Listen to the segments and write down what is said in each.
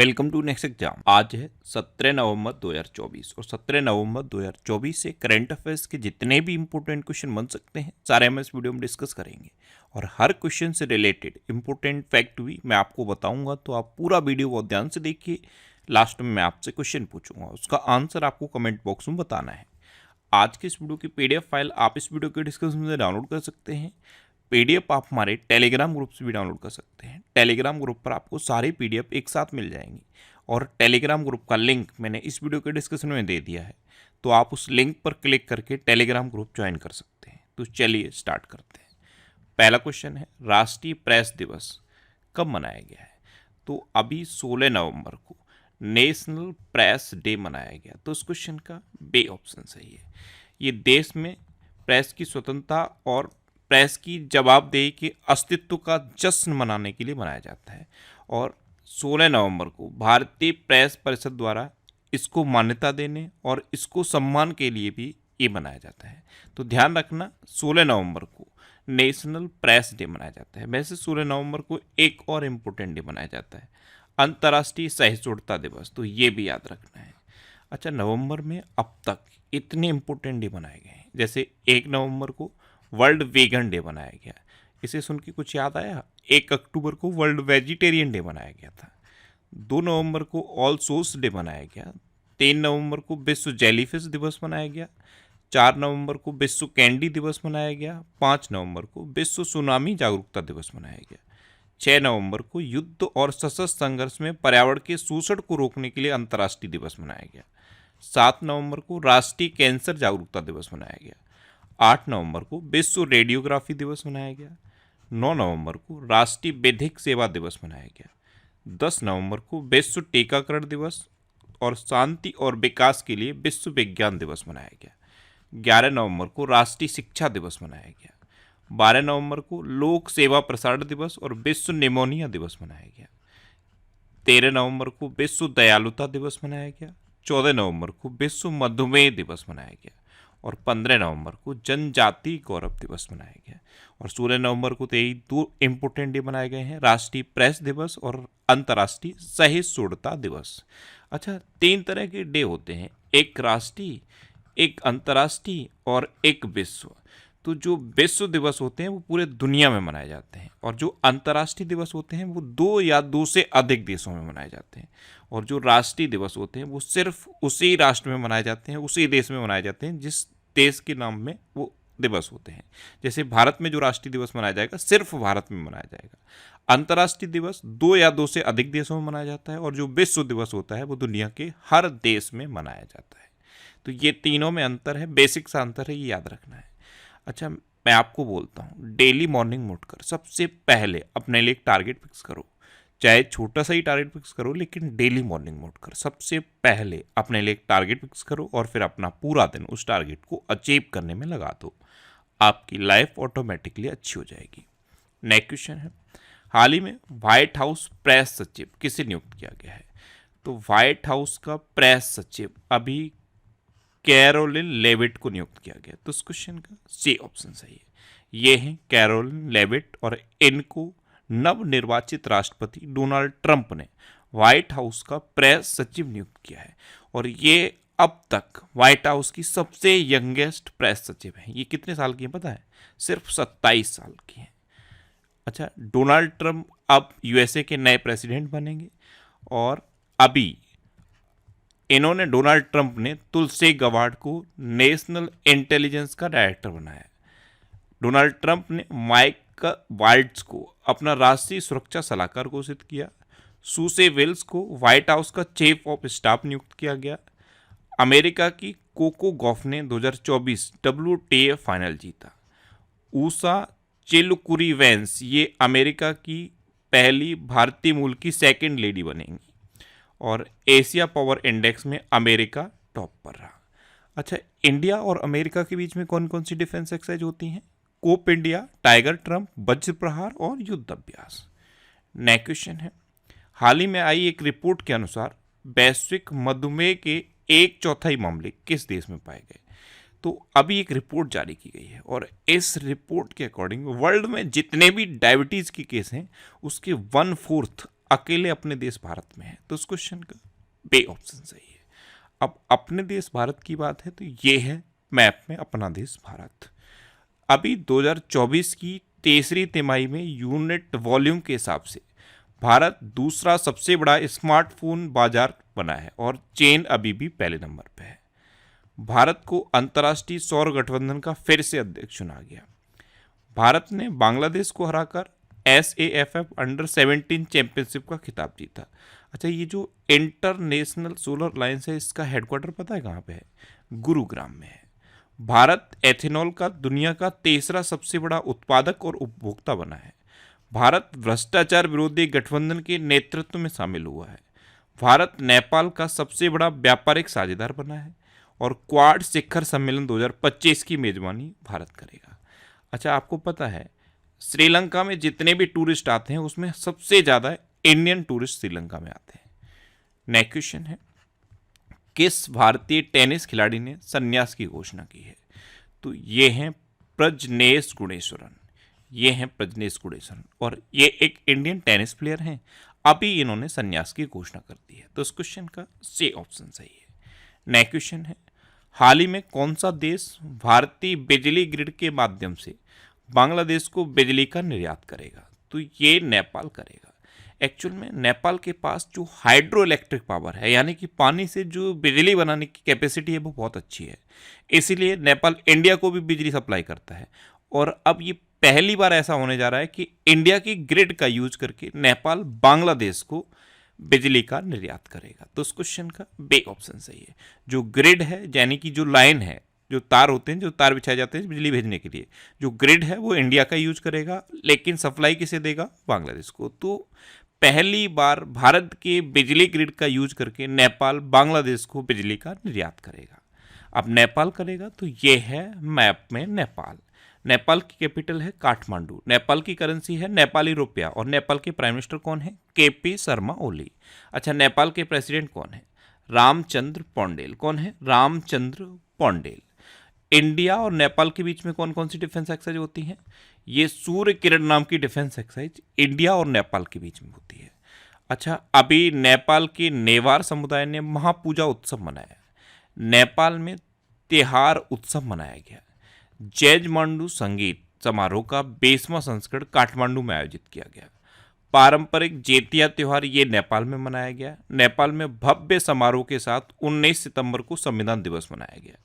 Welcome to next exam. आज है 17 नवंबर 2024 और 17 नवंबर 2024 से करंट अफेयर्स के जितने भी इंपॉर्टेंट क्वेश्चन बन सकते हैं सारे हम इस वीडियो में डिस्कस करेंगे और हर क्वेश्चन से रिलेटेड इंपॉर्टेंट फैक्ट भी मैं आपको बताऊंगा, तो आप पूरा वीडियो बहुत ध्यान से देखिए। लास्ट में मैं आपसे क्वेश्चन पूछूंगा, उसका आंसर आपको कमेंट बॉक्स में बताना है। आज की इस वीडियो की PDF फाइल आप इस वीडियो के डिस्क्रिप्शन से डाउनलोड कर सकते हैं। PDF आप हमारे टेलीग्राम ग्रुप से भी डाउनलोड कर सकते हैं। टेलीग्राम ग्रुप पर आपको सारी PDF एक साथ मिल जाएंगी और टेलीग्राम ग्रुप का लिंक मैंने इस वीडियो के डिस्क्रिप्शन में दे दिया है, तो आप उस लिंक पर क्लिक करके टेलीग्राम ग्रुप ज्वाइन कर सकते हैं। तो चलिए स्टार्ट करते हैं। पहला क्वेश्चन है, राष्ट्रीय प्रेस दिवस कब मनाया गया है? तो अभी 16 नवंबर को नेशनल प्रेस डे मनाया गया। तो इस क्वेश्चन का बी ऑप्शन सही है। ये देश में प्रेस की स्वतंत्रता और प्रेस की जवाबदेही के अस्तित्व का जश्न मनाने के लिए मनाया जाता है और 16 नवंबर को भारतीय प्रेस परिषद द्वारा इसको मान्यता देने और इसको सम्मान के लिए भी ये मनाया जाता है। तो ध्यान रखना, 16 नवंबर को नेशनल प्रेस डे मनाया जाता है। वैसे 16 नवंबर को एक और इम्पोर्टेंट डे मनाया जाता है, अंतर्राष्ट्रीय सहिष्णुता दिवस, तो ये भी याद रखना है। अच्छा, नवंबर में अब तक इतने इम्पोर्टेंट डे मनाए गए हैं, जैसे 1 नवंबर को वर्ल्ड वेगन डे मनाया गया। इसे सुन के कुछ याद आया? 1 अक्टूबर को वर्ल्ड वेजिटेरियन डे मनाया गया था। 2 नवंबर को ऑल सोर्स डे मनाया गया। 3 नवंबर को विश्व जेलीफिश दिवस मनाया गया। 4 नवंबर को विश्व कैंडी दिवस मनाया गया। 5 नवंबर को विश्व सुनामी जागरूकता दिवस मनाया गया। 6 नवंबर को युद्ध और सशस्त्र संघर्ष में पर्यावरण के शोषण को रोकने के लिए अंतर्राष्ट्रीय दिवस मनाया गया। 7 नवंबर को राष्ट्रीय कैंसर जागरूकता दिवस मनाया गया। 8 नवंबर को विश्व रेडियोग्राफी दिवस मनाया गया। 9 नवंबर को राष्ट्रीय विधिक सेवा दिवस मनाया गया। 10 नवंबर को विश्व टीकाकरण दिवस और शांति और विकास के लिए विश्व विज्ञान दिवस मनाया गया। 11 नवंबर को राष्ट्रीय शिक्षा दिवस मनाया गया। 12 नवंबर को लोक सेवा प्रसारण दिवस और विश्व निमोनिया दिवस मनाया गया। 13 नवंबर को विश्व दयालुता दिवस मनाया गया। 14 नवंबर को विश्व मधुमेह दिवस मनाया गया और 15 नवंबर को जनजाति गौरव दिवस मनाया गया। और 16 नवंबर को यही 2 इम्पोर्टेंट डे मनाए गए हैं, राष्ट्रीय प्रेस दिवस और अंतर्राष्ट्रीय सहिष्णुता दिवस। अच्छा, 3 तरह के डे होते हैं, एक राष्ट्रीय, एक अंतर्राष्ट्रीय और एक विश्व। तो जो विश्व दिवस होते हैं वो पूरे दुनिया में मनाए जाते हैं और जो अंतर्राष्ट्रीय दिवस होते हैं वो 2 या 2 से अधिक देशों में मनाए जाते हैं और जो राष्ट्रीय दिवस होते हैं वो सिर्फ उसी राष्ट्र में मनाए जाते हैं, उसी देश में मनाए जाते हैं जिस देश के नाम में वो दिवस होते हैं। जैसे भारत में जो राष्ट्रीय दिवस मनाया जाएगा सिर्फ भारत में मनाया जाएगा। अंतर्राष्ट्रीय दिवस 2 या 2 से अधिक देशों में मनाया जाता है और जो विश्व दिवस होता है वो दुनिया के हर देश में मनाया जाता है। तो ये तीनों में अंतर है, बेसिक सा अंतर है, ये याद रखना है। अच्छा, मैं आपको बोलता हूँ, डेली मॉर्निंग में उठकर सबसे पहले अपने लिए एक टारगेट फिक्स करो, चाहे छोटा सा ही टारगेट फिक्स करो, लेकिन डेली मॉर्निंग में उठकर सबसे पहले अपने लिए एक टारगेट फिक्स करो और फिर अपना पूरा दिन उस टारगेट को अचीव करने में लगा दो। आपकी लाइफ ऑटोमेटिकली अच्छी हो जाएगी। नेक्स्ट क्वेश्चन है, हाल ही में व्हाइट हाउस प्रेस सचिव किसे नियुक्त किया गया है? तो व्हाइट हाउस का प्रेस सचिव अभी कैरोलिन लेविट को नियुक्त किया गया। तो इस क्वेश्चन का सी ऑप्शन सही है। ये हैं कैरोलिन लेविट और इनको नवनिर्वाचित राष्ट्रपति डोनाल्ड ट्रंप ने व्हाइट हाउस का प्रेस सचिव नियुक्त किया है और ये अब तक व्हाइट हाउस की सबसे यंगेस्ट प्रेस सचिव है। ये कितने साल की है पता है? सिर्फ 27 साल की है। अच्छा, डोनाल्ड ट्रंप अब USA के नए प्रेसिडेंट बनेंगे और अभी इन्होंने, डोनाल्ड ट्रंप ने तुलसी गबार्ड को नेशनल इंटेलिजेंस का डायरेक्टर बनाया। डोनाल्ड ट्रंप ने माइक वाल्ट्ज को अपना राष्ट्रीय सुरक्षा सलाहकार घोषित किया। सूसे विल्स को व्हाइट हाउस का चीफ ऑफ स्टाफ नियुक्त किया गया। अमेरिका की कोको गॉफ ने 2024 WTA फाइनल जीता। ऊषा चिलकुरी-वेंस ये अमेरिका की पहली भारतीय मूल की सेकेंड लेडी बनेंगी और एशिया पावर इंडेक्स में अमेरिका टॉप पर रहा। अच्छा, इंडिया और अमेरिका के बीच में कौन कौन सी डिफेंस एक्सरसाइज होती हैं? कोप इंडिया, टाइगर ट्रंप, वज्र प्रहार और युद्ध अभ्यास। नेक्स्ट क्वेश्चन है, हाल ही में आई एक रिपोर्ट के अनुसार वैश्विक मधुमेह के 1/4 मामले किस देश में पाए गए? तो अभी एक रिपोर्ट जारी की गई है और इस रिपोर्ट के अकॉर्डिंग वर्ल्ड में जितने भी डायबिटीज़ के केस हैं उसके 1/4 अकेले अपने देश भारत में है? तो उस क्वेश्चन का बे ऑप्शन सही है। अब अपने देश भारत की बात है तो ये है मैप में अपना देश भारत। अभी 2024 की तीसरी तिमाही में यूनिट वॉल्यूम के हिसाब से भारत दूसरा सबसे बड़ा स्मार्टफोन बाजार बना है और चीन अभी भी पहले नंबर पे है। भारत को अंतर्राष्ट्रीय सौर गठबंधन का फिर से अध्यक्ष चुना गया। भारत ने बांग्लादेश को हराकर SAFF अंडर-17 चैंपियनशिप का खिताब जीता। अच्छा, ये जो इंटरनेशनल सोलर अलायंस है इसका हेडक्वार्टर पता है कहाँ पे है? गुरुग्राम में है। भारत एथेनॉल का दुनिया का तीसरा सबसे बड़ा उत्पादक और उपभोक्ता बना है। भारत भ्रष्टाचार विरोधी गठबंधन के नेतृत्व में शामिल हुआ है। भारत नेपाल का सबसे बड़ा व्यापारिक साझेदार बना है और क्वाड शिखर सम्मेलन 2025 की मेजबानी भारत करेगा। अच्छा, आपको पता है श्रीलंका में जितने भी टूरिस्ट आते हैं उसमें सबसे ज़्यादा इंडियन टूरिस्ट श्रीलंका में आते हैं। नेक्स्ट क्वेश्चन है, किस भारतीय टेनिस खिलाड़ी ने संन्यास की घोषणा की है? तो ये हैं प्रजनेश गुणेश्वरन। ये हैं प्रजनेश गुणेश्वरन और ये एक इंडियन टेनिस प्लेयर हैं। अभी इन्होंने संन्यास की घोषणा कर दी है। तो इस क्वेश्चन का सी ऑप्शन सही है। नेक्स्ट क्वेश्चन है, हाल ही में कौन सा देश भारतीय बिजली ग्रिड के माध्यम से बांग्लादेश को बिजली का निर्यात करेगा? तो ये नेपाल करेगा। एक्चुअल में नेपाल के पास जो हाइड्रो इलेक्ट्रिक पावर है यानी कि पानी से जो बिजली बनाने की कैपेसिटी है वो बहुत अच्छी है, इसीलिए नेपाल इंडिया को भी बिजली सप्लाई करता है। और अब ये पहली बार ऐसा होने जा रहा है कि इंडिया की ग्रिड का यूज करके नेपाल बांग्लादेश को बिजली का निर्यात करेगा। तो उस क्वेश्चन का बे ऑप्शन सही है। जो ग्रिड है यानी कि जो लाइन है, जो तार होते हैं, जो तार बिछाए जाते हैं बिजली भेजने के लिए, जो ग्रिड है वो इंडिया का यूज करेगा, लेकिन सप्लाई किसे देगा? बांग्लादेश को। तो पहली बार भारत के बिजली ग्रिड का यूज करके नेपाल बांग्लादेश को बिजली का निर्यात करेगा। अब नेपाल करेगा तो ये है मैप में नेपाल। नेपाल की कैपिटल है काठमांडू। नेपाल की करेंसी है नेपाली रुपया और नेपाल के प्राइम मिनिस्टर कौन है? KP शर्मा ओली। अच्छा, नेपाल के प्रेसिडेंट कौन है? रामचंद्र पौंडेल। कौन है? रामचंद्र पौंडेल। इंडिया और नेपाल के बीच में कौन कौन सी डिफेंस एक्सरसाइज होती हैं? ये सूर्य किरण नाम की डिफेंस एक्सरसाइज इंडिया और नेपाल के बीच में होती है। अच्छा, अभी नेपाल के नेवार समुदाय ने महापूजा उत्सव मनाया। नेपाल में त्योहार उत्सव मनाया गया। जैजमांडू संगीत समारोह का 20वां संस्करण काठमांडू में आयोजित किया गया। पारंपरिक जेतिया त्योहार ये नेपाल में मनाया गया। नेपाल में भव्य समारोह के साथ 19 सितंबर को संविधान दिवस मनाया गया।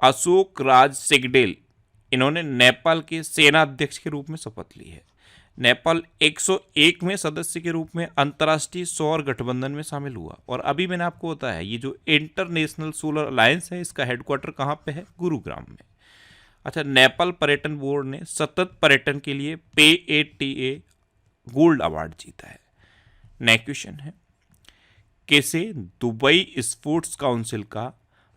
अशोक राज सिगडेल इन्होंने नेपाल के सेना अध्यक्ष के रूप में शपथ ली है। नेपाल 101वें सदस्य के रूप में अंतर्राष्ट्रीय सौर गठबंधन में शामिल हुआ। और अभी मैंने आपको बताया ये जो इंटरनेशनल सोलर अलायंस है इसका हेडक्वार्टर कहाँ पे है? गुरुग्राम में। अच्छा, नेपाल पर्यटन बोर्ड ने सतत पर्यटन के लिए PATA गोल्ड अवार्ड जीता है। नेक्स्ट क्वेश्चन है, किसे दुबई स्पोर्ट्स काउंसिल का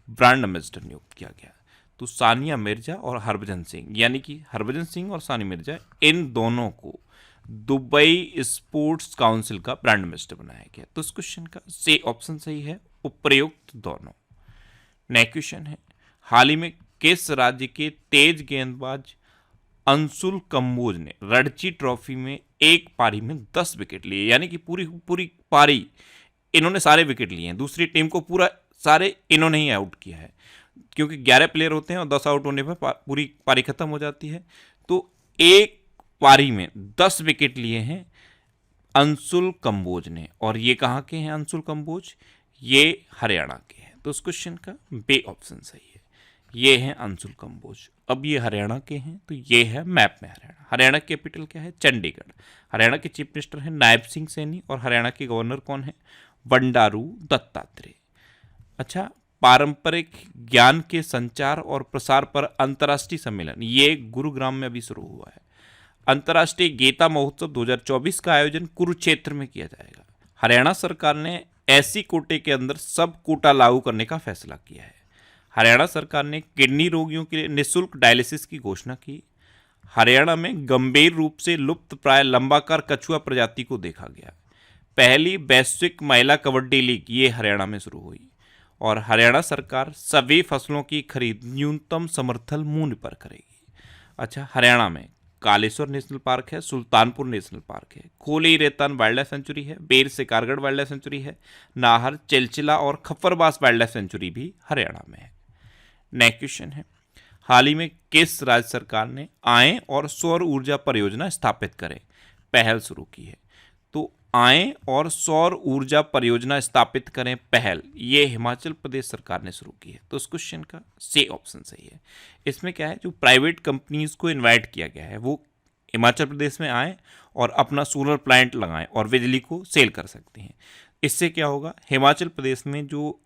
ब्रांड एम्बेसडर नियुक्त किया गया? तो सानिया मिर्जा और हरभजन सिंह, यानी कि हरभजन सिंह और सानिया मिर्जा, इन दोनों को दुबई स्पोर्ट्स काउंसिल का ब्रांड एम्बेसडर बनाया गया। तो इस क्वेश्चन का सी ऑप्शन सही है, उपयुक्त दोनों। नेक्स्ट क्वेश्चन है, हाल ही में किस राज्य के तेज गेंदबाज अंशुल कंबोज ने रणजी ट्रॉफी में एक पारी में 10 विकेट लिए? यानी कि पूरी पारी इन्होंने सारे विकेट लिए हैं, दूसरी टीम को पूरा सारे इन्होंने ही आउट किया है, क्योंकि 11 प्लेयर होते हैं और 10 आउट होने पर पूरी पारी खत्म हो जाती है। तो एक पारी में 10 विकेट लिए हैं अंशुल कंबोज ने। और ये कहाँ के हैं अंशुल कंबोज? ये हरियाणा के हैं। तो उस क्वेश्चन का बे ऑप्शन सही है, ये हैं अंशुल कंबोज। अब ये हरियाणा के हैं तो ये है मैप में हरियाणा। हरियाणा की कैपिटल क्या है? चंडीगढ़। हरियाणा के चीफ मिनिस्टर हैं नायब सिंह सैनी और हरियाणा के गवर्नर कौन है? बंडारू दत्तात्रेय। अच्छा, पारंपरिक ज्ञान के संचार और प्रसार पर अंतर्राष्ट्रीय सम्मेलन ये गुरुग्राम में अभी शुरू हुआ है। अंतर्राष्ट्रीय गीता महोत्सव 2024 का आयोजन कुरुक्षेत्र में किया जाएगा। हरियाणा सरकार ने SC कोटे के अंदर सब कोटा लागू करने का फैसला किया है। हरियाणा सरकार ने किडनी रोगियों के लिए निःशुल्क डायलिसिस की घोषणा की। हरियाणा में गंभीर रूप से लुप्त प्राय लंबाकार कछुआ प्रजाति को देखा गया। पहली वैश्विक महिला कबड्डी लीग ये हरियाणा में शुरू हुई। और हरियाणा सरकार सभी फसलों की खरीद न्यूनतम समर्थन मूल्य पर करेगी। अच्छा, हरियाणा में कालेश्वर नेशनल पार्क है, सुल्तानपुर नेशनल पार्क है, खोली रेतान वाइल्ड लाइफ सेंचुरी है, बेर सिकारगढ़ वाइल्ड लाइफ सेंचुरी है, नाहर, चिलचिला और खप्परबास वाइल्ड लाइफ सेंचुरी भी हरियाणा में है। नेक्स्ट क्वेश्चन है, हाल ही में किस राज्य सरकार ने आय और सौर ऊर्जा परियोजना स्थापित करें पहल शुरू की है? तो आय और सौर ऊर्जा परियोजना स्थापित करें पहल, ये हिमाचल प्रदेश सरकार ने शुरू की है। तो उस क्वेश्चन का सी ऑप्शन सही है। इसमें क्या है, जो प्राइवेट कंपनीज को इनवाइट किया गया है वो हिमाचल प्रदेश में आए और अपना सोलर प्लांट लगाएं और बिजली को सेल कर सकते हैं। इससे क्या होगा, हिमाचल प्रदेश में जो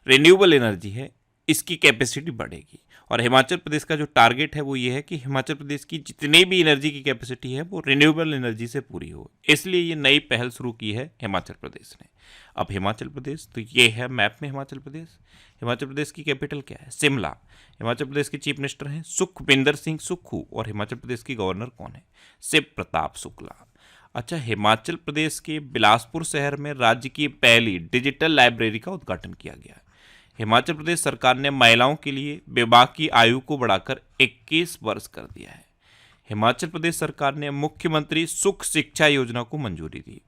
रिन्यूएबल एनर्जी है इसकी कैपेसिटी बढ़ेगी। और हिमाचल प्रदेश का जो टारगेट है वो ये है कि हिमाचल प्रदेश की जितनी भी एनर्जी की कैपेसिटी है वो रिन्यूएबल एनर्जी से पूरी हो, इसलिए ये नई पहल शुरू की है हिमाचल प्रदेश ने। अब हिमाचल प्रदेश, तो ये है मैप में हिमाचल प्रदेश। हिमाचल प्रदेश की कैपिटल क्या है? शिमला। हिमाचल प्रदेश के चीफ मिनिस्टर हैं सुखविंदर सिंह सुक्खू और हिमाचल प्रदेश की गवर्नर कौन है? शिव प्रताप शुक्ला। अच्छा, हिमाचल प्रदेश के बिलासपुर शहर में राज्य की पहली डिजिटल लाइब्रेरी का उद्घाटन किया गया। हिमाचल प्रदेश सरकार ने महिलाओं के लिए विवाह की आयु को बढ़ाकर 21 वर्ष कर दिया है। हिमाचल प्रदेश सरकार ने मुख्यमंत्री सुख शिक्षा योजना को मंजूरी दी।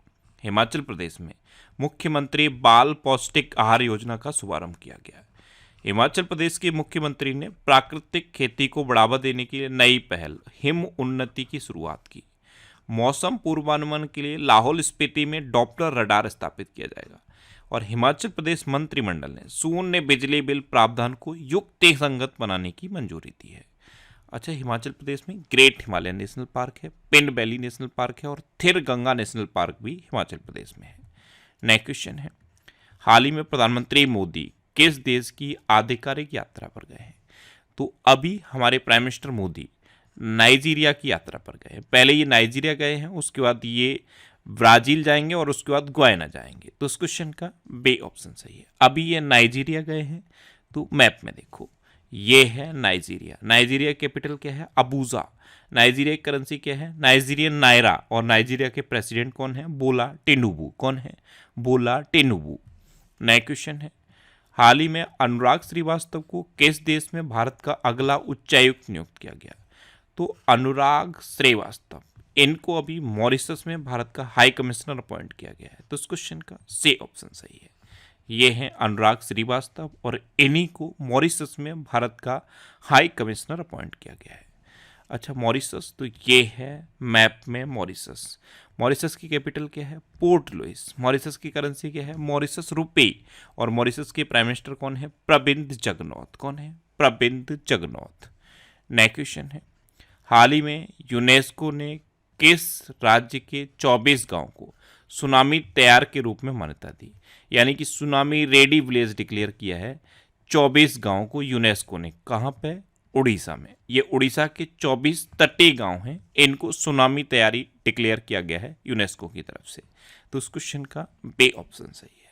हिमाचल प्रदेश में मुख्यमंत्री बाल पौष्टिक आहार योजना का शुभारंभ किया गया। हिमाचल प्रदेश के मुख्यमंत्री ने प्राकृतिक खेती को बढ़ावा देने के लिए नई पहल हिम उन्नति की शुरुआत की। मौसम पूर्वानुमान के लिए लाहौल स्पीति में डॉप्लर रडार स्थापित किया जाएगा। और हिमाचल प्रदेश मंत्रिमंडल ने शून्य बिजली बिल प्रावधान को युक्तिसंगत बनाने की मंजूरी दी है। अच्छा, हिमाचल प्रदेश में ग्रेट हिमालय नेशनल पार्क है, पिंड वैली नेशनल पार्क है और थिर गंगा नेशनल पार्क भी हिमाचल प्रदेश में है। नेक्स्ट क्वेश्चन है, हाल ही में प्रधानमंत्री मोदी किस देश की आधिकारिक यात्रा पर गए हैं? तो अभी हमारे प्राइम मिनिस्टर मोदी नाइजीरिया की यात्रा पर गए हैं। पहले ये नाइजीरिया गए हैं, उसके बाद ये ब्राजील जाएंगे और उसके बाद गुयाना जाएंगे। तो उस क्वेश्चन का बे ऑप्शन सही है। अभी ये नाइजीरिया गए हैं, तो मैप में देखो ये है नाइजीरिया। नाइजीरिया कैपिटल क्या है? अबूजा। नाइजीरिया की करेंसी क्या है? नाइजीरियन नायरा। और नाइजीरिया के प्रेसिडेंट कौन है? बोला टिनुबू। कौन है? बोला टिनुबू। नया क्वेश्चन है, हाल ही में अनुराग श्रीवास्तव को किस देश में भारत का अगला उच्चायुक्त नियुक्त किया गया? तो अनुराग श्रीवास्तव, इनको अभी मॉरिशस में भारत का हाई कमिश्नर अपॉइंट किया गया है। तो इस क्वेश्चन का सी ऑप्शन सही है। ये हैं अनुराग श्रीवास्तव और इन्हीं को मॉरिशस में भारत का हाई कमिश्नर अपॉइंट किया गया है। अच्छा, मॉरिशस, तो ये है मैप में मॉरिशस। मॉरिशस की कैपिटल क्या है? Port Louis. मॉरिशस की करेंसी क्या है? मॉरिशस रुपए। और मॉरिशस के प्राइम मिनिस्टर कौन है? प्रविंद जगनॉथ। कौन है? प्रविंद जगनॉथ। नेक्स्ट क्वेश्चन है, हाल ही में यूनेस्को ने किस राज्य के 24 गांव को सुनामी तैयार के रूप में मान्यता दी? यानी कि सुनामी रेडी विलेज डिक्लेयर किया है 24 गांव को यूनेस्को ने। कहां पे? उड़ीसा में। ये उड़ीसा के 24 तटीय गांव हैं, इनको सुनामी तैयारी डिक्लेयर किया गया है यूनेस्को की तरफ से। तो उस क्वेश्चन का बे ऑप्शन सही है।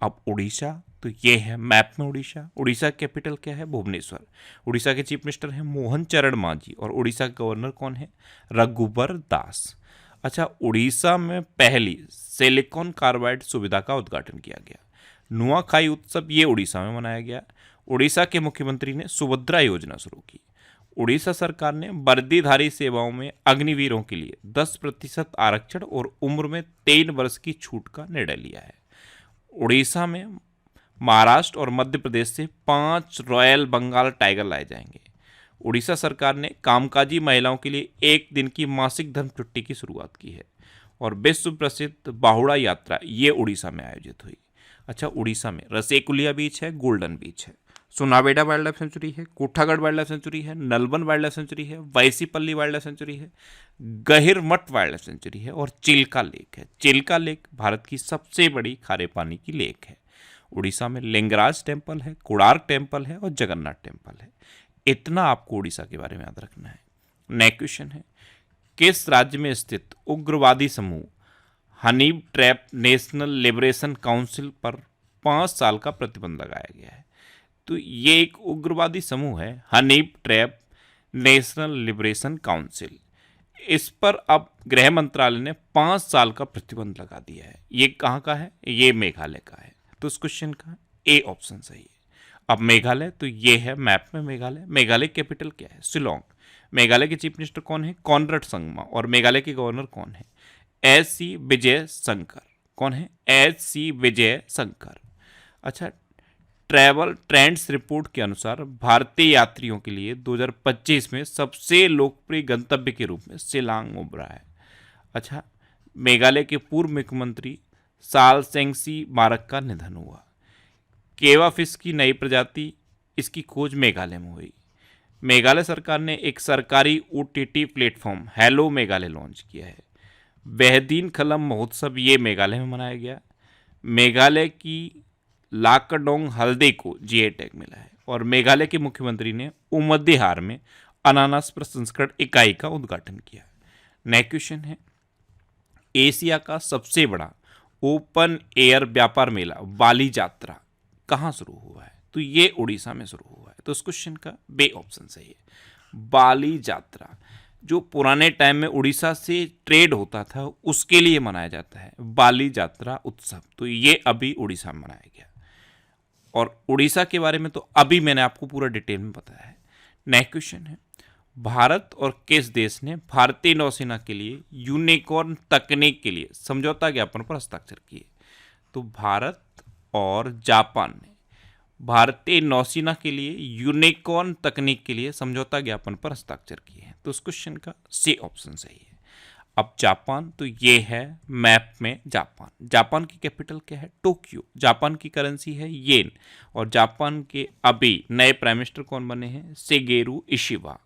अब उड़ीसा, तो ये है मैप में उड़ीसा। उड़ीसा कैपिटल क्या है? भुवनेश्वर। उड़ीसा के चीफ मिनिस्टर हैं मोहन चरण मांझी और उड़ीसा के गवर्नर कौन है? रघुबर दास। अच्छा, उड़ीसा में पहली सिलिकॉन कार्बाइड सुविधा का उद्घाटन किया गया। नुआखाई उत्सव ये उड़ीसा में मनाया गया। उड़ीसा के मुख्यमंत्री ने सुभद्रा योजना शुरू की। उड़ीसा सरकार ने वर्दीधारी सेवाओं में अग्निवीरों के लिए 10% आरक्षण और उम्र में 3 वर्ष की छूट का निर्णय लिया है। उड़ीसा में महाराष्ट्र और मध्य प्रदेश से 5 रॉयल बंगाल टाइगर लाए जाएंगे। उड़ीसा सरकार ने कामकाजी महिलाओं के लिए 1 दिन की मासिक धर्म छुट्टी की शुरुआत की है। और विश्व प्रसिद्ध बाहुड़ा यात्रा ये उड़ीसा में आयोजित हुई। अच्छा, उड़ीसा में रसेकुलिया बीच है, गोल्डन बीच है, सोनावेडा वाइल्ड लाइफ सेंचुरी है, कोठागढ़ वाइल्ड लाइफ सेंचुरी है, नलबन वाइल्ड लाइफ सेंचुरी है, वैसीपल्ली वाइल्ड लाइफ सेंचुरी है, गहिरमठ वाइल्ड लाइफ सेंचुरी है और चिल्का लेक है। चिल्का लेक भारत की सबसे बड़ी खारे पानी की लेक है। उड़ीसा में लिंगराज टेम्पल है, कोणार्क टेम्पल है और जगन्नाथ टेम्पल है। इतना आपको उड़ीसा के बारे में याद रखना है। नेक्स्ट क्वेश्चन है, किस राज्य में स्थित उग्रवादी समूह Hanif trap national liberation council पर 5 साल का प्रतिबंध लगाया गया है? तो ये एक उग्रवादी समूह है Hanif trap national liberation council. इस पर अब गृह मंत्रालय ने 5 साल का प्रतिबंध लगा दिया है। ये कहाँ का है? ये मेघालय का है। तो इस क्वेश्चन का ए ऑप्शन सही है। अब मेघालय, तो ये है मैप में मेघालय। मेघालय कैपिटल क्या है? शिलोंग। मेघालय के चीफ मिनिस्टर कौन है? कॉनराड संगमा। और मेघालय के गवर्नर कौन है? एस.सी. विजय शंकर। कौन है? एस.सी. विजय शंकर। अच्छा, ट्रैवल ट्रेंड्स रिपोर्ट के अनुसार भारतीय यात्रियों के लिए 2025 में सबसे लोकप्रिय गंतव्य के रूप में शिलांग उभरा है। अच्छा, मेघालय के पूर्व मुख्यमंत्री सालसेंगसी मारक का निधन हुआ। केवा फिश की नई प्रजाति, इसकी खोज मेघालय में हुई। मेघालय सरकार ने एक सरकारी OTT platform hello Meghalaya launch किया है। बेहदीन खलम महोत्सव ये मेघालय में मनाया गया। मेघालय की लाकडोंग हल्दी को GI टैग मिला है। और मेघालय के मुख्यमंत्री ने उमद्देहार में अनानास प्रसंस्करण इकाई का उद्घाटन किया। नेक्स्ट क्वेश्चन है, एशिया का सबसे बड़ा ओपन एयर व्यापार मेला बाली यात्रा कहाँ शुरू हुआ है? तो ये उड़ीसा में शुरू हुआ है। तो इस क्वेश्चन का बे ऑप्शन सही है। बाली यात्रा जो पुराने टाइम में उड़ीसा से ट्रेड होता था उसके लिए मनाया जाता है, बाली यात्रा उत्सव। तो ये अभी उड़ीसा में मनाया गया। और उड़ीसा के बारे में तो अभी मैंने आपको पूरा डिटेल में बताया है। नेक्स्ट क्वेश्चन है, भारत और किस देश ने भारतीय नौसेना के लिए यूनिकॉर्न तकनीक के लिए समझौता ज्ञापन पर हस्ताक्षर किए? तो भारत और जापान ने भारतीय नौसेना के लिए यूनिकॉर्न तकनीक के लिए समझौता ज्ञापन पर हस्ताक्षर किए हैं। तो इस क्वेश्चन का सी ऑप्शन सही है। अब जापान, तो ये है मैप में जापान। जापान की कैपिटल क्या है? टोक्यो। जापान की करेंसी है येन। और जापान के अभी नए प्राइम मिनिस्टर कौन बने हैं? Shigeru Ishiba.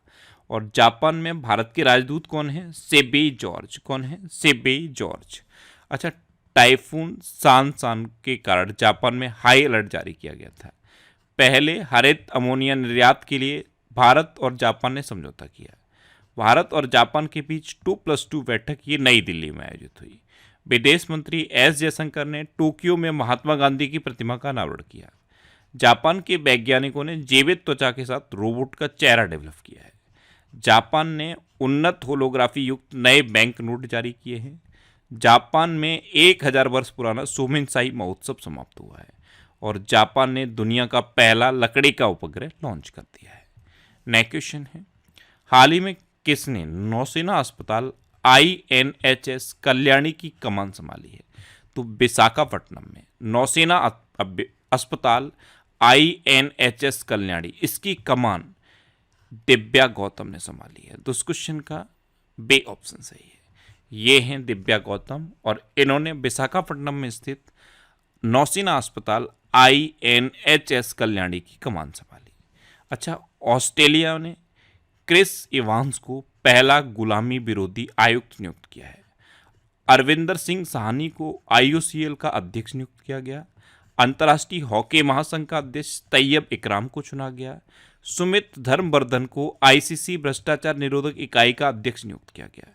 और जापान में भारत के राजदूत कौन है? सेबे जॉर्ज। कौन है? सेबे जॉर्ज। अच्छा, टाइफून सांसान के कारण जापान में हाई अलर्ट जारी किया गया था। पहले हरित अमोनिया निर्यात के लिए भारत और जापान ने समझौता किया। भारत और जापान के बीच 2+2 बैठक ये नई दिल्ली में आयोजित हुई। विदेश मंत्री एस जयशंकर ने टोक्यो में महात्मा गांधी की प्रतिमा का अनावरण किया। जापान के वैज्ञानिकों ने जीवित त्वचा के साथ रोबोट का चेहरा डेवलप किया है। जापान ने उन्नत होलोग्राफी युक्त नए बैंक नोट जारी किए हैं। जापान में 1000 वर्ष पुराना सोमेनसाई महोत्सव समाप्त हुआ है। और जापान ने दुनिया का पहला लकड़ी का उपग्रह लॉन्च कर दिया है। नेक्स्ट क्वेश्चन है, हाल ही में किसने नौसेना अस्पताल INHS कल्याणी की कमान संभाली है? तो विशाखापट्टनम में नौसेना अस्पताल INHS कल्याणी, इसकी कमान दिव्या गौतम ने संभाली है। तो इस क्वेश्चन का बे ऑप्शन सही है। ये हैं दिव्या गौतम और इन्होंने विशाखापट्टनम में स्थित नौसेना अस्पताल INHS कल्याणी की कमान संभाली। अच्छा, ऑस्ट्रेलिया ने क्रिस इवांस को पहला गुलामी विरोधी आयुक्त नियुक्त किया है। अरविंदर सिंह साहनी को IOCL का अध्यक्ष नियुक्त किया गया। अंतर्राष्ट्रीय हॉकी महासंघ का अध्यक्ष तैयब इकराम को चुना गया। सुमित धर्मवर्धन को ICC भ्रष्टाचार निरोधक इकाई का अध्यक्ष नियुक्त किया गया।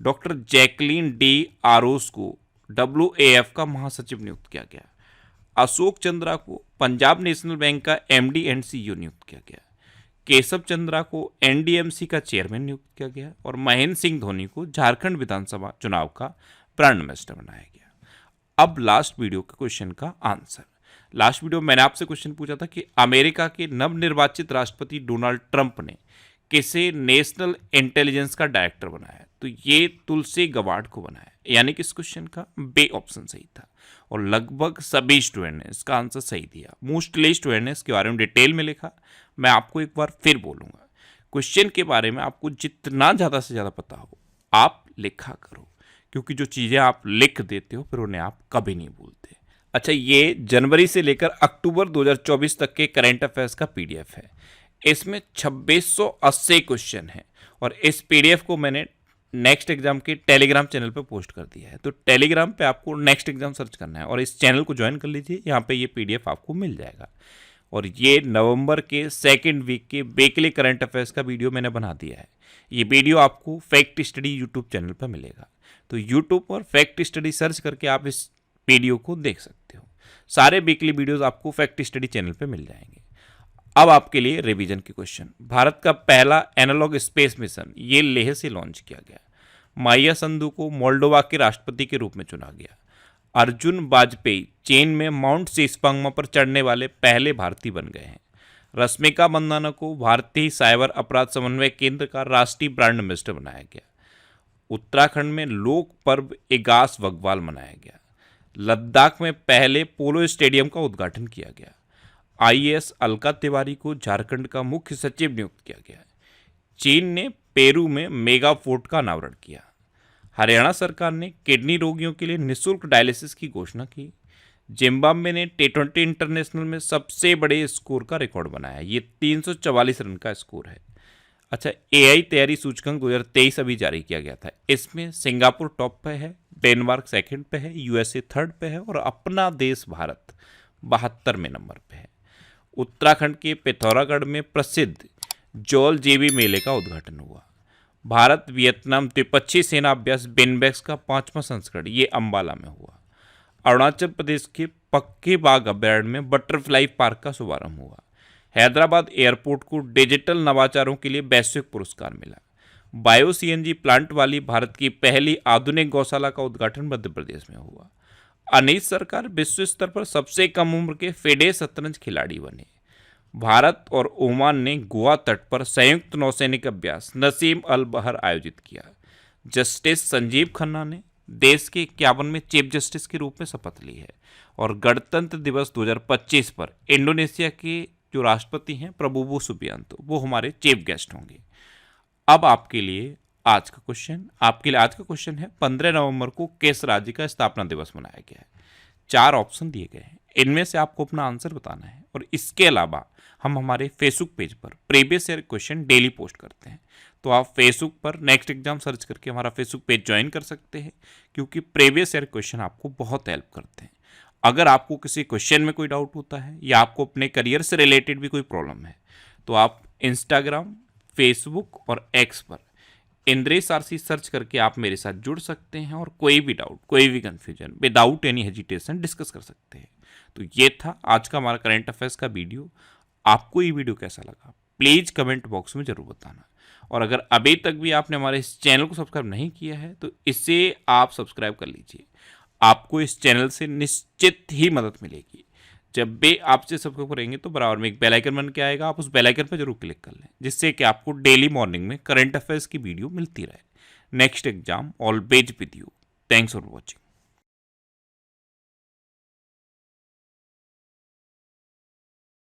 डॉक्टर जैकलीन डी आरोस को WAF का महासचिव नियुक्त किया गया। अशोक चंद्रा को पंजाब नेशनल बैंक का MD एंड CEO नियुक्त किया गया। केशव चंद्रा को NDMC का चेयरमैन नियुक्त किया गया। और महेंद्र सिंह धोनी को झारखंड विधानसभा चुनाव का प्राइम मिनिस्टर बनाया गया। अब लास्ट वीडियो के क्वेश्चन का आंसर। लास्ट वीडियो मैंने आपसे क्वेश्चन पूछा था कि अमेरिका के नवनिर्वाचित राष्ट्रपति डोनाल्ड ट्रंप ने किसे नेशनल इंटेलिजेंस का डायरेक्टर बनाया? तो ये तुलसी गबार्ड को बनाया। यानी कि इस क्वेश्चन का बे ऑप्शन सही था। और लगभग सभी स्टूडेंट ने इसका आंसर सही दिया। मोस्टली स्टूडेंट ने इसके बारे में डिटेल में लिखा। मैं आपको एक बार फिर बोलूँगा, क्वेश्चन के बारे में आपको जितना ज़्यादा से ज़्यादा पता हो आप लिखा करो, क्योंकि जो चीज़ें आप लिख देते हो फिर उन्हें आप कभी नहीं भूलते। अच्छा, ये जनवरी से लेकर अक्टूबर 2024 तक के करंट अफेयर्स का PDF है। इसमें 2680 क्वेश्चन हैं। और इस PDF को मैंने नेक्स्ट एग्जाम के टेलीग्राम चैनल पे पोस्ट कर दिया है। तो टेलीग्राम पे आपको नेक्स्ट एग्जाम सर्च करना है और इस चैनल को ज्वाइन कर लीजिए। यहाँ पे ये PDF आपको मिल जाएगा। और ये नवंबर के सेकेंड वीक के वीकली करंट अफेयर्स का वीडियो मैंने बना दिया है। ये वीडियो आपको फैक्ट स्टडी यूट्यूब चैनल पर मिलेगा। तो यूट्यूब पर फैक्ट स्टडी सर्च करके आप इस वीडियो को देख सकते हो। सारे वीकली वीडियोस आपको फैक्ट स्टडी चैनल पे मिल जाएंगे। अब आपके लिए रिवीजन के क्वेश्चन। भारत का पहला एनालॉग स्पेस मिशन ये लेह से लॉन्च किया गया। माया संधू को मोल्डोवा के राष्ट्रपति के रूप में चुना गया। अर्जुन वाजपेयी चीन में माउंट शीशपांगमा पर चढ़ने वाले पहले भारतीय बन गए हैं। रश्मिका मंदाना को भारतीय साइबर अपराध समन्वय केंद्र का राष्ट्रीय ब्रांड एम्बेसडर बनाया गया। उत्तराखंड में लोक पर्व इगास बग्वाल मनाया गया। लद्दाख में पहले पोलो स्टेडियम का उद्घाटन किया गया। आईएएस अलका तिवारी को झारखंड का मुख्य सचिव नियुक्त किया गया। चीन ने पेरू में मेगा फोर्ट का अनावरण किया। हरियाणा सरकार ने किडनी रोगियों के लिए निःशुल्क डायलिसिस की घोषणा की। जिम्बाब्वे ने टी20 इंटरनेशनल में सबसे बड़े स्कोर का रिकॉर्ड बनाया। ये 344 रन का स्कोर है। अच्छा, एआई तैयारी सूचकांक 2023 अभी जारी किया गया था। इसमें सिंगापुर टॉप पे है, डेनमार्क सेकंड पे है, यूएसए थर्ड पे है और अपना देश भारत 72वें नंबर पे है। उत्तराखंड के पिथौरागढ़ में प्रसिद्ध जोल जेबी मेले का उद्घाटन हुआ। भारत वियतनाम द्विपक्षीय सेना अभ्यास बिनबैक्स का 5वां संस्करण ये अंबाला में हुआ। अरुणाचल प्रदेश के पक्के बाग अभ्यारण्य में बटरफ्लाई पार्क का शुभारंभ हुआ। हैदराबाद एयरपोर्ट को डिजिटल नवाचारों के लिए वैश्विक पुरस्कार मिला। बायो सीएनजी प्लांट वाली भारत की पहली आधुनिक गौशाला का उद्घाटन मध्य प्रदेश में हुआ। अनीश सरकार विश्व स्तर पर सबसे कम उम्र के फेडे शतरंज खिलाड़ी बने। भारत और ओमान ने गोवा तट पर संयुक्त नौसैनिक अभ्यास नसीम अल बहर आयोजित किया। जस्टिस संजीव खन्ना ने देश के 51वें चीफ जस्टिस के रूप में शपथ ली है। और गणतंत्र दिवस 2025 पर इंडोनेशिया के जो राष्ट्रपति हैं प्रबोवो सुबियांतो, वो हमारे चीफ गेस्ट होंगे। अब आपके लिए आज का क्वेश्चन है 15 नवंबर को किस राज्य का स्थापना दिवस मनाया गया है। 4 ऑप्शन दिए गए हैं, इनमें से आपको अपना आंसर बताना है। और इसके अलावा हम हमारे फेसबुक पेज पर previous year question daily post करते हैं, तो आप फेसबुक पर नेक्स्ट एग्जाम सर्च करके हमारा फेसबुक पेज ज्वाइन कर सकते हैं, क्योंकि प्रीवियस ईयर क्वेश्चन आपको बहुत हेल्प करते हैं। अगर आपको किसी क्वेश्चन में कोई डाउट होता है या आपको अपने करियर से रिलेटेड भी कोई प्रॉब्लम है, तो आप इंस्टाग्राम, फेसबुक और एक्स पर इंद्रेश आरसी सर्च करके आप मेरे साथ जुड़ सकते हैं और कोई भी डाउट, कोई भी confusion without any hesitation discuss कर सकते हैं। तो ये था आज का हमारा करंट अफेयर्स का वीडियो। आपको ये वीडियो कैसा लगा प्लीज़ कमेंट बॉक्स में ज़रूर बताना। और अगर अभी तक भी आपने हमारे इस चैनल को सब्सक्राइब नहीं किया है तो इसे आप सब्सक्राइब कर लीजिए। आपको इस चैनल से निश्चित ही मदद मिलेगी। जब भी आपसे सब्सक्राइब करेंगे तो बराबर में एक बेल आइकन बन के आएगा, आप उस बेल आइकन पर जरूर क्लिक कर लें, जिससे कि आपको डेली मॉर्निंग में करंट अफेयर्स की वीडियो मिलती रहे। Next exam always with you. Thanks for watching.